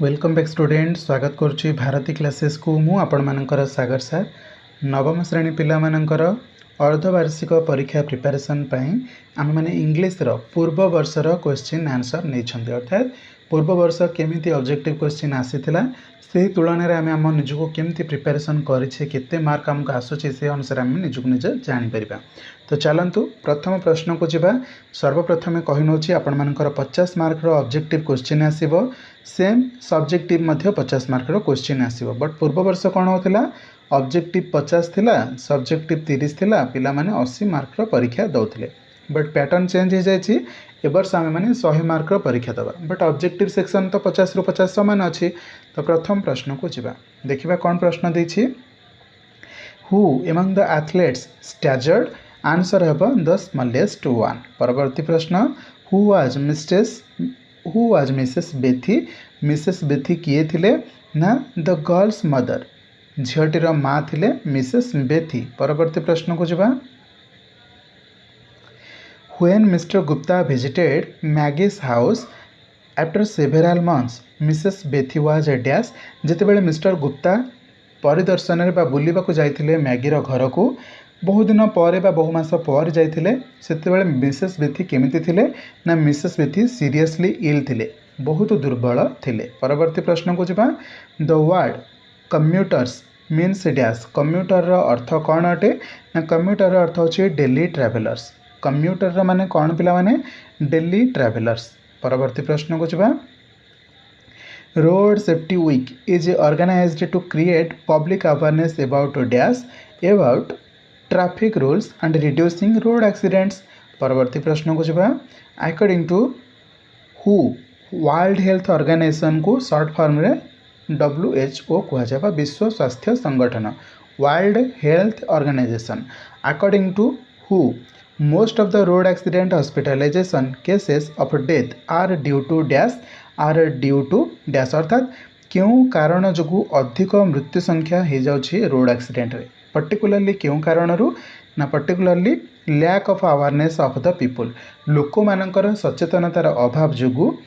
Welcome back student स्वागत करुच्ची Bharti classes को मु आपण मानकर सागर सर नवम श्रेणी पिला मानकर अर्धवार्षिक परीक्षा प्रिपरेशन आम मैंने इंग्लिश पूर्व वर्षर क्वेश्चन आंसर नहीं अर्थात पूर्व वर्ष केमी ऑब्जेक्टिव क्वेश्चन आसीथिला से तुलन में आम आम निजको केमती प्रिपरेशन करें केते मार्क आमको आसूँ से अनुसार आम निजक निज जापर। तो चलतु प्रथम प्रश्न को जीवा। सर्वप्रथम कही नौ आपण मानकर 50 मार्क ऑब्जेक्टिव क्वेश्चन आसीबो सेम सब्जेक्टिव 50 मार्क क्वेश्चन आसीबो बट पूर्व वर्ष कौन होता ऑब्जेक्टिव 50 थिला सब्जेक्टिव 30 थिला पिला माने 80 मार्क परीक्षा दौले बट पैटर्न चेंज हो जाए एवर्ष आम मैंने 100 मार्क परीक्षा दबा बट ऑब्जेक्टिव सेक्शन तो 50 रु 50 सामान अच्छी। तो प्रथम प्रश्न को जीवा देखिबा कौन प्रश्न देछि who among the athletes staggered answer हेब द स्मॉलेस्ट वन। परवर्ती प्रश्न हु वाज मिसेस बेथी किए थिले ना द गर्ल्स मदर झीटीर माँ थिले मिसेस बेथी। परवर्ती प्रश्न को जीवा When Mr. Gupta visited Maggie's house after several months, Mrs. Bethy was a dash। जितेबाला मिस्टर गुप्ता परिदर्शन में बुलवा को जाइए मैगीर घर को बहु दिन पर बहु मास पर जाइए से मिसेस बेथी केमिति थिले ना मिसेस बेथी सीरियसली इल थिले बहुत दुर्बल थिले। परवर्ती प्रश्न को जीवा the word commuters means dash commuter अर्थ कौन अटे ना कम्यूटर अर्थ होची डेली ट्रैवलर्स कम्यूटर माने कौन पिला माने डेली ट्रैवलर्स। परवर्ती प्रश्न को जीवा road safety week is organised to create public awareness about dash about traffic rules and reducing road accidents. परवर्ती प्रश्न को जीवा अकॉर्डिंग टू हु वर्ल्ड हेल्थ ऑर्गेनाइजेशन को शॉर्ट फॉर्म रे WHO कहुआ विश्व स्वास्थ्य संगठन world health organisation. According to हु most of the road accident hospitalization cases of death are due to dash अर्थात क्यों कारण जो अधिक मृत्यु संख्या हो जाउछि रोड एक्सीडेंट रे पर्टिकुलरली क्यों कारण ना particularly lack of awareness of the people लोक मानकर सचेतनतार अभाव जो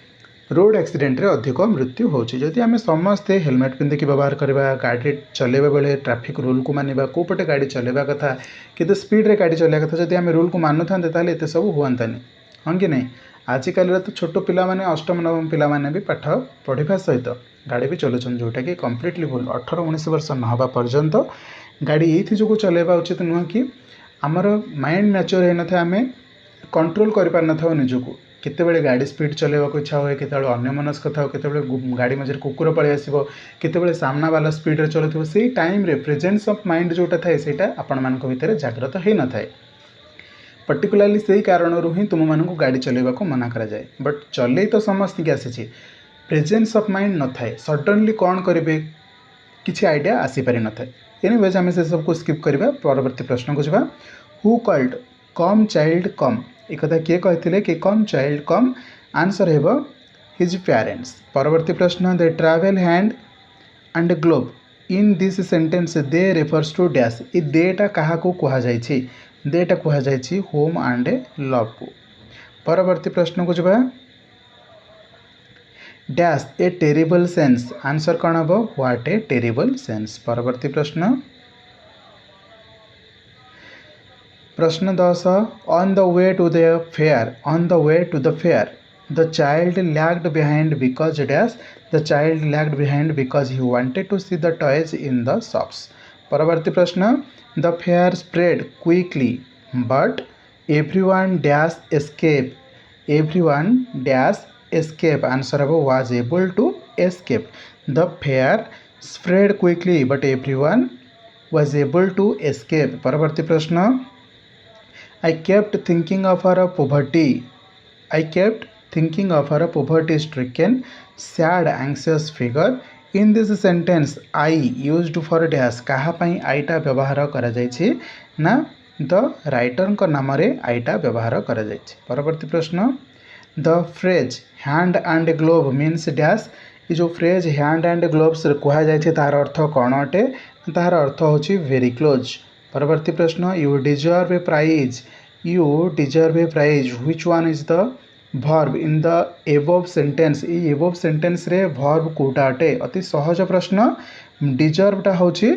रोड एक्सीडेंट रे अधिक मृत्यु होछि। जदि आम समस्ते हेलमेट पिंधिकी व्यवहार करवा गाड़ी चलेबा बेले ट्रैफिक रूल को मानिबा कोपटे गाड़ी चलेबा कथा केते स्पीड रे गाड़ी चलेबा कथा जदि आम रूल को मानु थांते ताले एते सब हुआंतानी हाँ कि नहीं। आजिकल तो छोट पिला माने अष्टम नवम पिला माने भी पाठ पढ़ा सहित गाड़ी भी चलाउछन जोटा कि कम्प्लीटली भूल 18-19 वर्ष नहबा पर्यंत गाड़ी ये जो चलेबा उचित नुह कि आमर माइंड मैच्योर होना था आम कंट्रोल कर पार न था निजको केतेबेले गाड़ी स्पीड चलेबा को इच्छा हुए केतेबेले अन्यमनस्क था केतेबेले गाड़ी मझे कुकुर पलि आसो केतेबेले सामना वाला स्पीड रे चलुथिबो से टाइम रे प्रेजेंस ऑफ माइंड जोटा थाए सेटा आपण मानक भितर जागृत हो न थाए पर्टिकुलरली से कारण ही तुम मानक गाड़ी चलेबा को मना करा जाए बट चले तो समस्त की आसी प्रेजेंस ऑफ माइंड न थाए सडनली कौन करेंगे किसी आइडिया आसीपारि न थाए। एनीवेज आम से सबको स्किप करवा। परवर्ती प्रश्न को जीवा who called come child come एक कथा किए कहते कि come child come answer have his parents. परवर्ती प्रश्न the travel hand and glove in this sentence they refers to dash ये देटा क्या कह जाए देटा कह जाए होम एंड लव को। परवर्ती प्रश्न को जीवा डैश ए टेरिबल सेंस आंसर कौन हम व्हाट ए टेरिबल सेंस। परवर्ती प्रश्न प्रश्न 10 on the way to the fair the child lagged behind because dash the child lagged behind because he wanted to see the toys in the shops. परवर्ती प्रश्न the fair spread quickly but everyone dash escape answer अब was able to escape the fear spread quickly but everyone was able to escape। परवर्ती प्रश्न I kept thinking of her poverty stricken sad anxious figure in this sentence I used for dash कहा पई आईटा व्यवहार करा जायछि ना the writer को नाम रे आईटा व्यवहार करा जायछि। परवर्ती प्रश्न the phrase hand and glove means dash ये जो फ्रेज हैंड एंड ग्लोव्स कह जाए तार अर्थ कौन अटे तार अर्थ होची वेरी क्लोज। परवर्ती प्रश्न you deserve a prize which one is the verb in the above sentence ये एबोव सेंटेंस रे भर्ब कोटा अटे अति सहज प्रश्न डिजर्वटा होची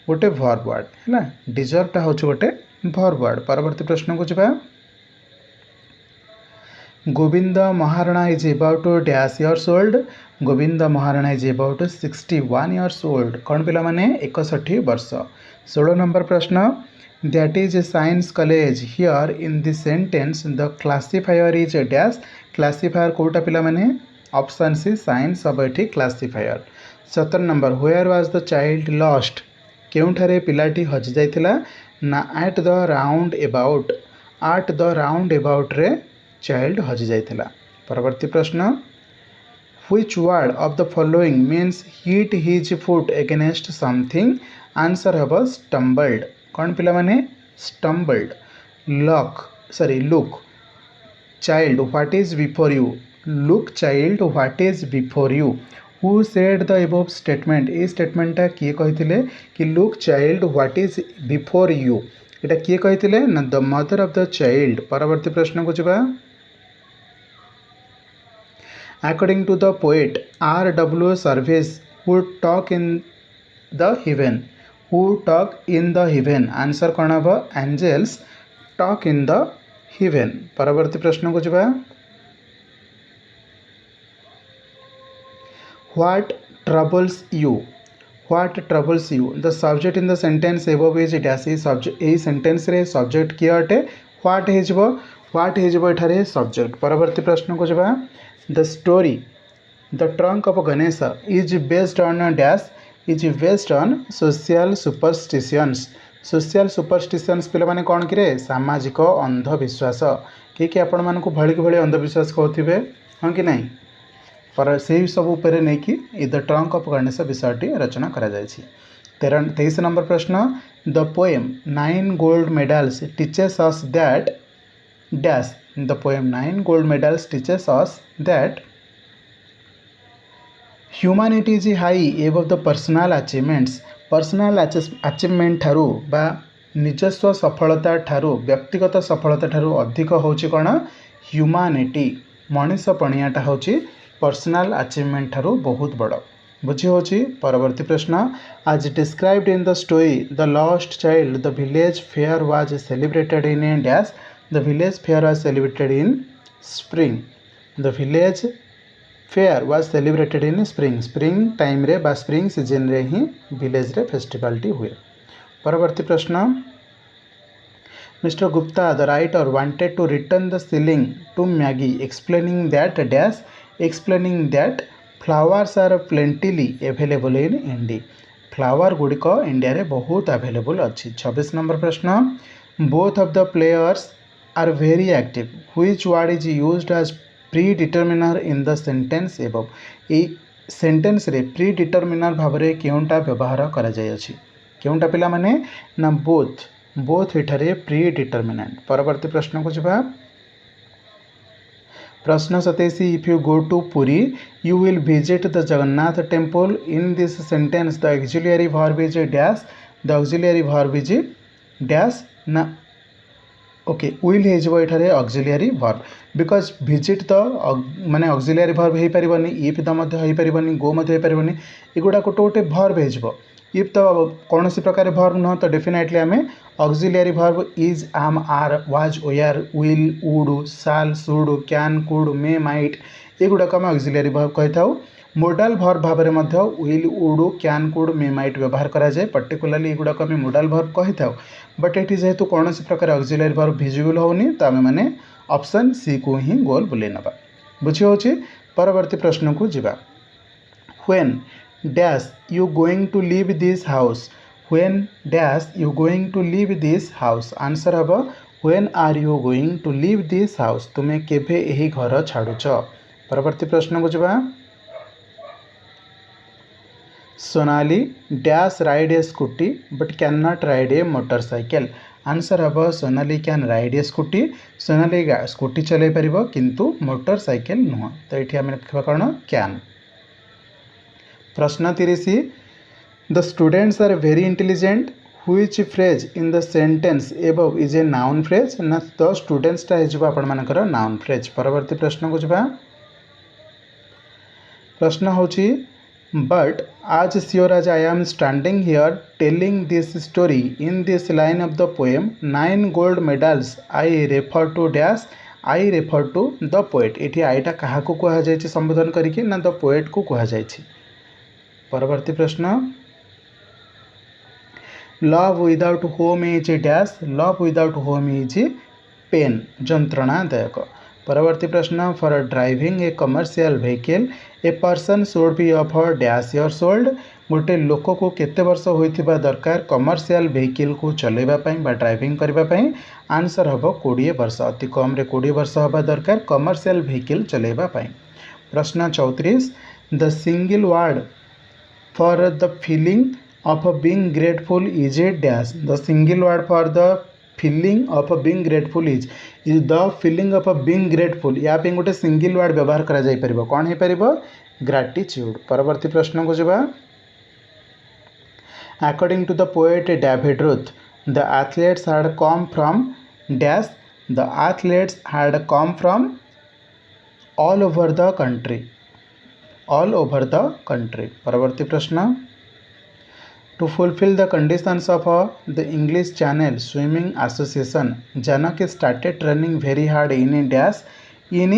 गोटे भर्ब वर्ड है डिजर्वटा होची गोटे भर्ब वर्ड परवर्ती प्रश्न को जबा Govind Maharana is about dash years old Govind Maharana is about 61 years old कौन पिला माने 61 वर्ष 16 नंबर प्रश्न that is a science college here in this sentence the classifier is a dash classifier कोटा पिला माने ऑप्शन सी साइंस सब एठी क्लासिफायर 17 नंबर where was the child lost केउठारे पिलाटी हजि जाइथिला ना एट द राउंड अबाउट रे चाइल्ड हजि जाइथिला परवर्ती प्रश्न which word of the following means hit his foot against something answer hub stumbled कौन पिला माने stumbled look child what is before you look child what is before you who said the above statement ये स्टेटमेंटा किए कहिथिले कि look child what is before you एटा किए कहिथिले ना the mother of the child परवर्ती प्रश्न को जबा according to the poet R.W. Service who talk in the heaven answer कौन हम angels talk in the heaven परवर्ती प्रश्न को जबा what troubles you the subject in the sentence above is dash subject A sentence रे subject किया अटे what हेजिबो एठारे subject परवर्ती प्रश्न को जबा the story the trunk of Ganesha is based on social superstitions पिला माने कौन कि सामाजिक अंधविश्वास कि आपण मान को भली भली अंधविश्वास कहते हाँ कि नहीं पर से सब उपर नहीं कि द ट्रंक ऑफ गणेश विषयटी रचना करा जायछि 23 नंबर प्रश्न the poem 9 gold medals teaches us that dash the poem 9 gold medals teaches us that humanity is high above the personal achievement ठारू बा निजस्व सफलता ठारू व्यक्तिगत सफलता ठारू अधिक होची कोन ह्यूमैनिटी मनुष्य पणियाटा होची पर्सनल अचीवमेंट ठारू बहुत बड़ बुझी होची परवर्ती प्रश्न आज described in the story the lost child the village fair was celebrated in A dash The village fair was celebrated in spring. The village fair was celebrated in spring. Spring time रे बा spring season रे ही village रे festival T हुए परवर्ती प्रश्न Mr. Gupta the writer wanted to return the shilling to Maggie explaining that flowers are plentifully available in India. Flower गुड़िक India रे बहुत अवेलेबल अच्छी 26 नंबर प्रश्न both of the players are very active which word is used as predeterminer in the sentence above a sentence रे predeterminer भाव रे केउंटा व्यवहार करा जाय अछि केउंटा पिला माने ना बोथ एठारे predeterminant परवर्ती प्रश्न को जबा प्रश्न 27 if you go to Puri you will visit the Jagannath temple in this sentence the auxiliary verb is dash the auxiliary verb is dash ना ओके विल हो ये ऑक्सिलियरी वर्ब बिकज विजिट तो माने ऑक्सिलियरी वर्ब हो पारनी if तो हो पारनी गो हो पारनी एगुड़ा गोटे गोटे वर्ब हो इफ तो कौन प्रकार वर्ब नुह तो डेफिनेटली आम auxiliary verb is am are was were will would shall should can could may might एगुड़ाक आम ऑक्सिलियरी वर्ब कही था मोडाल वर्ब भाव में will would can could may might व्यवहार कराए पर्टिकुलाली एगुड़ाक आम मोडाल वर्ब कही था बट ये जेहेतु कौन प्रकार ऑक्सिलियरी वर्ब भिजिबल होनी तो आम मैंने ऑप्शन सी को ही गोल बुले नवा बुझी होची परवर्ती प्रश्न को जीवा when dash you going to leave this house when dash you going to leave this house answer हम when are you going to leave this house तुम्हें केभे यही घर छाड़ुच परवर्ती प्रश्न को जीवा Sonali dash ride a scooty but cannot ride a motorcycle answer हम Sonali can ride a scooty Sonali scooty चलाई पार किंतु मोटरसाइकेल नुह तो ये आम लिखा कौन कैन प्रश्न 30 the students are very intelligent Which phrase in the sentence above is a noun phrase? ना the students टा हो आपण मानकर noun phrase. परवर्ती प्रश्न को जबा प्रश्न होची but as sure as I am standing here telling this story in this line of the poem 9 gold medals I refer to dash I refer to the poet. एठी आईटा कहा को कहा जायछि संबोधन करिके ना the poet को कहा जायछि. परवर्ती प्रश्न love without home is dash love without home is pain जंत्रणादायक. परवर्ती प्रश्न for driving a commercial vehicle a person should be of dash years old. गोटे लोक को केते वर्ष होइथिबा दरकार कमर्शियल व्हीकल को चलेबा पई बा ड्राइविंग करबा पई. आंसर हबो 20 वर्ष. अति कम रे 20 वर्ष होबा दरकार कमर्शियल व्हीकल चलेबा पई. प्रश्न 34 the single word for the feeling of being grateful is a dash. The single word for the feeling of being grateful is the feeling of being grateful. या पे गोटे सिंगल वर्ड व्यवहार करा जाई परिबो कोन हे परिबो gratitude. परवर्ती प्रश्न को जबा according to the poet David Ruth the athletes had come from dash. The athletes had come from all over the country. All over the country. परवर्ती प्रश्न to fulfill the conditions of the English Channel Swimming Association Janaki started running very hard in a dash in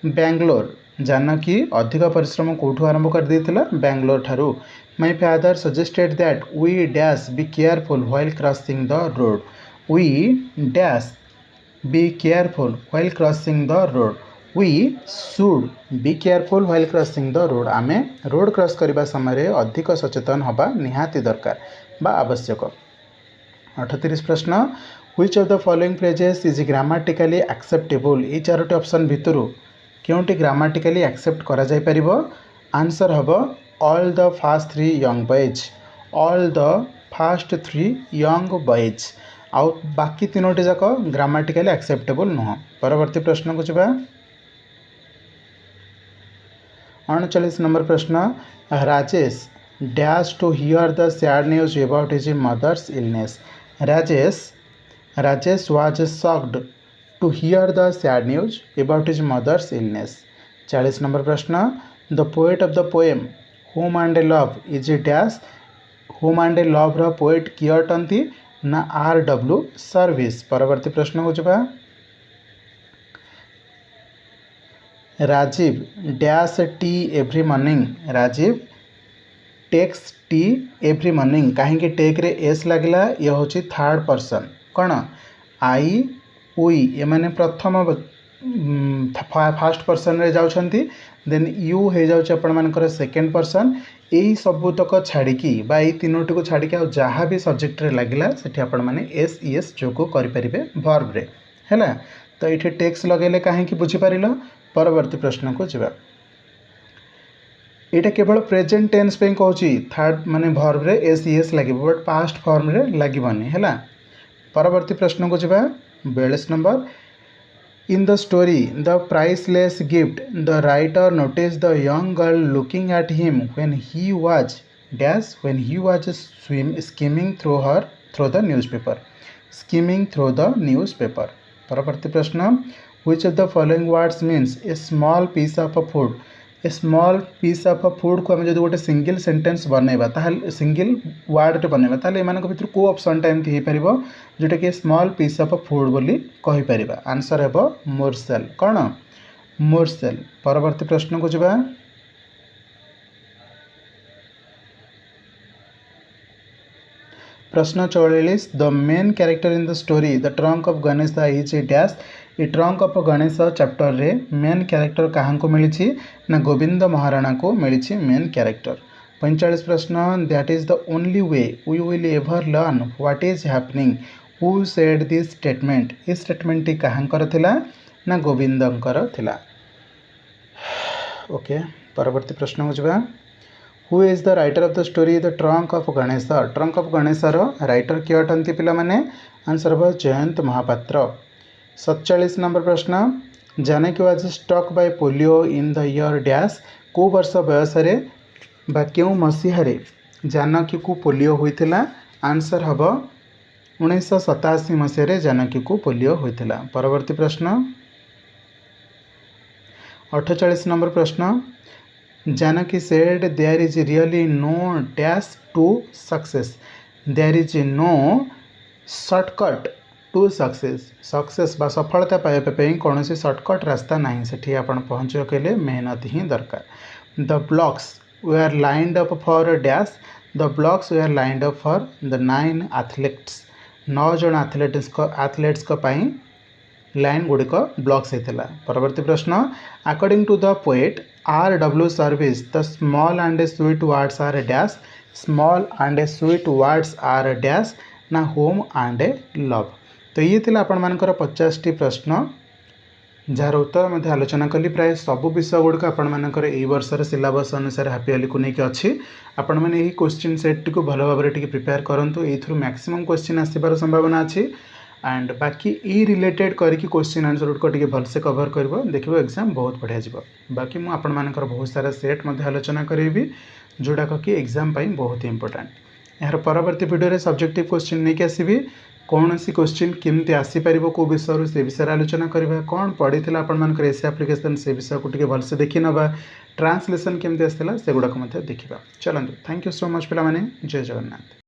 Bangalore. Janaki अधिक परिश्रम कौटू आरंभ कर देथिला बेंगलोर ठारू. My father suggested that we dash be careful while crossing the road. We dash be careful while crossing the road. We should be careful while crossing the road. आमे road cross करबा समय अधिक सचेतन हबा निहाती दरकार बा आवश्यक. 38 प्रश्न which of the following phrases is grammatically acceptable. ए चारोटी ऑप्शन भितरु केउंटी ग्रामाटिकली एक्सेप्ट करा जाय परिबो. आंसर हबो all the first 3 young boys. all the first 3 young boys. आउ बाकी तीनोटी जाक ग्रामाटिकली एक्सेप्टेबल नुह. परवर्ती प्रश्न को जबा 39 नंबर प्रश्न Rajesh dash to hear the sad news about his mother's illness. Rajesh was shocked to hear the sad news about his mother's illness. 40 नंबर प्रश्न the poet of the poem home and love is dash. Home and love रो poet किए अटंती ना R.W. Service. परवर्ती प्रश्न को जबा Rajiv dash tea every morning. Rajiv takes tea every morning. कहीं टेक रे एस लगला ये हूँ थर्ड पर्सन कौन आई उई ये माने प्रथम फास्ट पर्सन रे जाउछंती. देन यू हो जाउछ आपण मानकर सेकंड पर्सन. यही सबूतक छाड़िकी बा ये तीनोटी को छाड़िकी आ जहाँ भी सब्जेक्ट रे लगला सेठी आपण माने एस ईएस जोग करि परिबे वर्ब रे हैला. तो ये टेक्स लगेले कहीं बुझी पारिल. परवर्ती प्रश्न को जवाब यहाँ केवल प्रेजेंट टेन्स पे कहूँ थर्ड माने वर्ब रे एस ईएस लगे बट पास्ट फॉर्म रे लगभग है. परवर्ती प्रश्न को जवाब 42 नंबर in the story the priceless gift the writer notice the young girl looking at him when he was dash when he was skimming through the newspaper. Skimming through the newspaper. परवर्ती प्रश्न which of the following words means a small piece of a food. A small piece of a food को आम जो गोटे single sentence बनइबा ताहले single word रे बनइबा ताहले एमान भितर को ऑप्शन टाइम थी परिबो जोटा कि स्मॉल पीस ऑफ फूड बोली कहि परिबा. आंसर हेबो मोरसेल. कोन मोरसेल. परवर्ती प्रश्न को जबा प्रश्न 44 the main character in the story the trunk of Ganesh is a dash. ये ट्रंक ऑफ गणेश चैप्टर रे मेन कैरेक्टर कहाँ को मिली ना गोविंद महाराणा को मिली मेन कैरेक्टर. 45 प्रश्न that is the only way we will ever learn what is happening who said this statement. इस स्टेटमेंट टी कहाँकर थिला ना गोविंदंकर थिला. ओके. परवर्ती प्रश्न को जबा who is the writer of the story the trunk of Ganesh. Trunk of Ganesh writer किए अटंती पिला माने. आंसर हो जयंत महापात्र. 47 नंबर प्रश्न Janaki was stuck by polio in the year dash. को वर्ष बयस बा क्यों मसीह जानकी को पोलियो होइथिला आंसर हम 1987 मसीह जानकी को पोलियो होता। परवर्ती प्रश्न 48 नंबर प्रश्न Janaki said there is really no dash to success. There is no shortcut to success. Success बा सफलता पाइबा कौन शॉर्टकट रास्ता ना से आप पहुँचे मेहनत ही दरकार। The blocks were lined up for dash. The blocks were lined up for the 9 athletes. 9 जन एथलीट्स लाइन गुड़िक ब्लॉक्स होता। परवर्ती प्रश्न according to the poet R.W. Service the small and sweet words are dash. Small and sweet words are dash ना home and love. तो ये थी आपण मानकर 50टी प्रश्न जार उत्तर मैं आलोचना कली। प्राय सब विषय गुड़िक आपण मानकर ए वर्षर सिलेबस अनुसार हापी आली को लेकिन अच्छी। आपण मैंने यही क्वेश्चन सेट टी भल भाव में प्रिपेयर करूँ। ये मैक्सिमम क्वेश्चन आसबार संभावना अच्छी एंड बाकी ई रिलेटेड करके क्वेश्चन आंसर को भलसे कवर कर देखो एग्जाम बहुत बढ़िया जीव। बाकी मुझे आपण मानकर बहुत सारा सेट आलोचना करी जोड़ाक कि एग्जाम बहुत इंपोर्टेंट। यार परवर्ती वीडियो सब्जेक्टिव क्वेश्चन नहीं आसबि। कौन सी क्वेश्चन केमती आसीपर कौ विषय से विषय आलोचना करवा। कौन पढ़ी आपर एसी एप्लिकेशन से विषय को भलसे देखी नवा। ट्रांसलेसन केमती आसाला से गुड़ाक देखा। चलते थैंक यू सो मच पिला माने। जय जगन्नाथ।